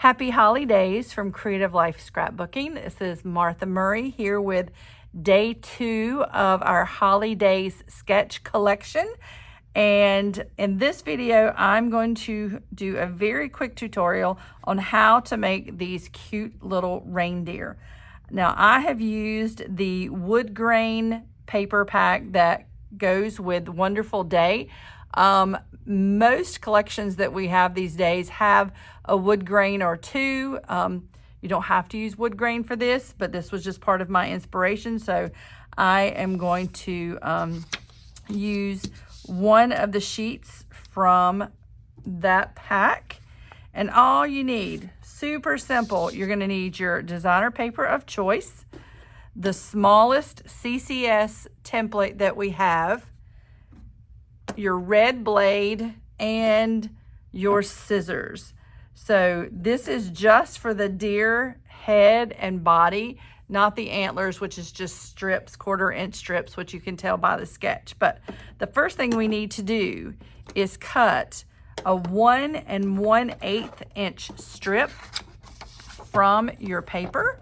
Happy holidays from Creative Life Scrapbooking. This is Martha Murray here with day 2 of our holidays sketch collection. And in this video, I'm going to do a very quick tutorial on how to make these cute little reindeer. Now, I have used the wood grain paper pack that goes with Wonderful Day. Most collections that we have these days have a wood grain or two. You don't have to use wood grain for this, but this was just part of my inspiration. So I am going to use one of the sheets from that pack. And all you need, super simple, you're going to need your designer paper of choice, the smallest CCS template that we have, your red blade, and your scissors. So this is just for the deer head and body, not the antlers, which is just strips, 1/4 inch strips, which you can tell by the sketch. But the first thing we need to do is cut a 1 1/8 inch strip from your paper.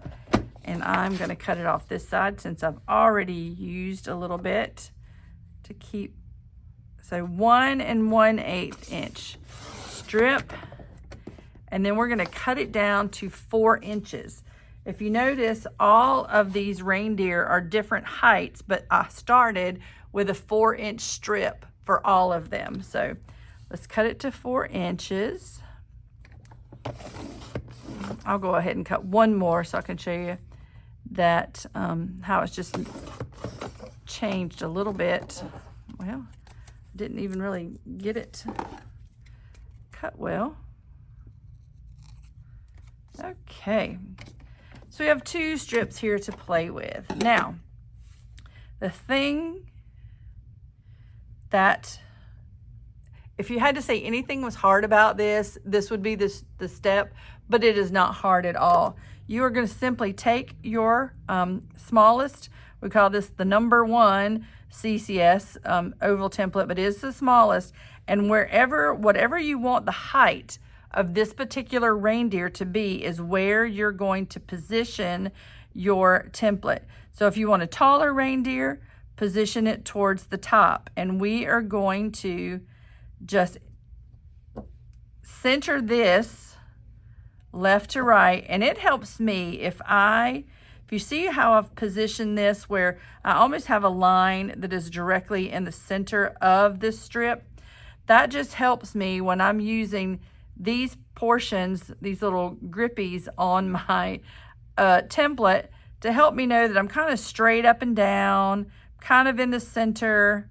And I'm going to cut it off this side since I've already used a little bit to keep. So 1 1/8 inch strip, and then we're going to cut it down to 4 inches. If you notice, all of these reindeer are different heights, but I started with a 4 inch strip for all of them. So let's cut it to 4 inches. I'll go ahead and cut one more so I can show you that how it's just changed a little bit. Well, didn't even really get it cut well. Okay, so we have 2 strips here to play with. Now, the thing that, if you had to say anything was hard about this, this would be the step, but it is not hard at all. You are going to simply take your smallest, we call this the number 1 CCS oval template, but it is the smallest, and whatever you want the height of this particular reindeer to be is where you're going to position your template. So if you want a taller reindeer, position it towards the top, and we are going to just center this left to right. And it helps me if you see how I've positioned this where I almost have a line that is directly in the center of this strip. That just helps me when I'm using these portions, these little grippies on my template, to help me know that I'm kind of straight up and down, kind of in the center.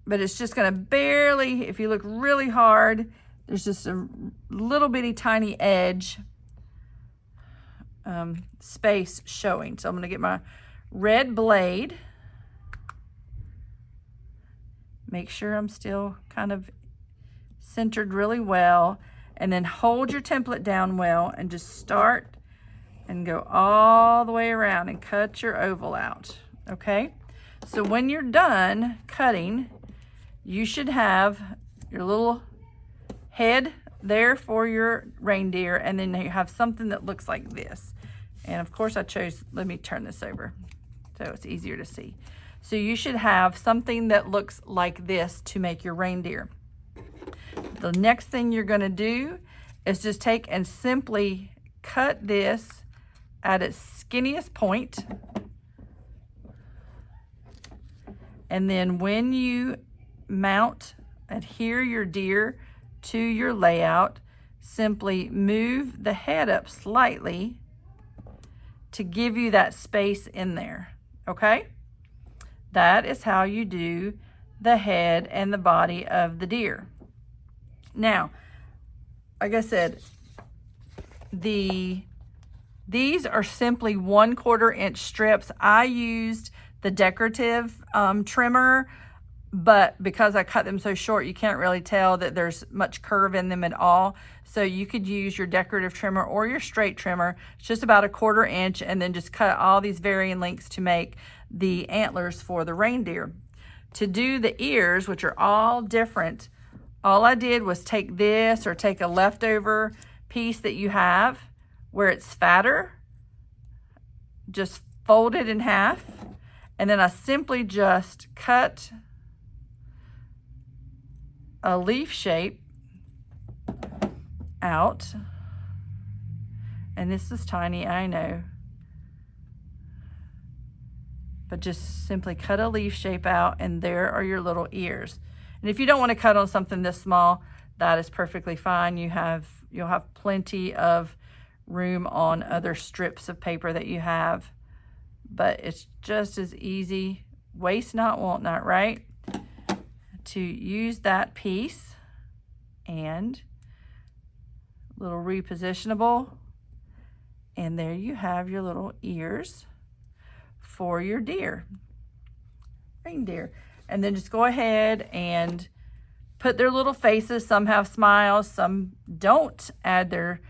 But it's just going to barely, if you look really hard, there's just a little bitty tiny edge space showing. So I'm going to get my red blade, make sure I'm still kind of centered really well, and then hold your template down well and just start and go all the way around and cut your oval out. Okay, so when you're done cutting, you should have your little head there for your reindeer, and then you have something that looks like this. And of course I chose, let me turn this over so it's easier to see. So you should have something that looks like this to make your reindeer. The next thing you're going to do is just take and simply cut this at its skinniest point. And then when you adhere your deer to your layout, simply move the head up slightly to give you that space in there. Okay? That is how you do the head and the body of the deer. Now, like I said, these are simply 1/4 inch strips. I used the decorative trimmer, but because I cut them so short, you can't really tell that there's much curve in them at all. So you could use your decorative trimmer or your straight trimmer. It's just about 1/4 inch, and then just cut all these varying lengths to make the antlers for the reindeer. To do the ears, which are all different, All I did was take this, or take a leftover piece that you have where it's fatter, just fold it in half, and then I simply just cut a leaf shape out. And this is tiny, I know, but just simply cut a leaf shape out, and there are your little ears. And if you don't want to cut on something this small, that is perfectly fine. You'll have plenty of room on other strips of paper that you have, but it's just as easy, waste not, want not, right? To use that piece and little repositionable, and there you have your little ears for your reindeer. And then just go ahead and put their little faces. Some have smiles, some don't. Add their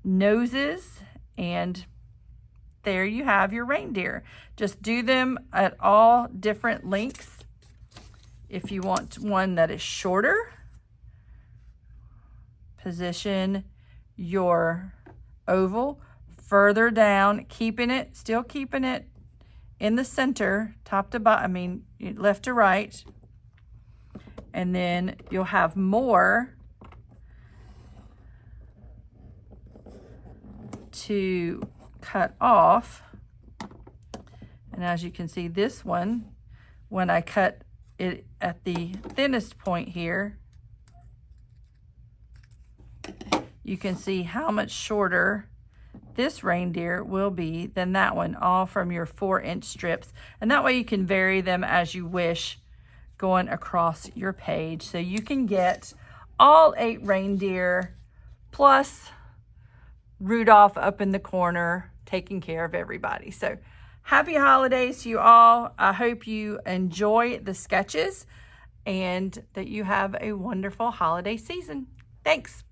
noses, and there you have your reindeer. Just do them at all different lengths. If you want one that is shorter, position your oval further down, still keeping it in the center, top to bottom, left to right. And then you'll have more to cut off. And as you can see, this one, when I cut it at the thinnest point here, you can see how much shorter this reindeer will be than that one, all from your 4-inch strips. And that way you can vary them as you wish going across your page. So you can get all 8 reindeer plus Rudolph up in the corner taking care of everybody. So happy holidays to you all. I hope you enjoy the sketches and that you have a wonderful holiday season. Thanks.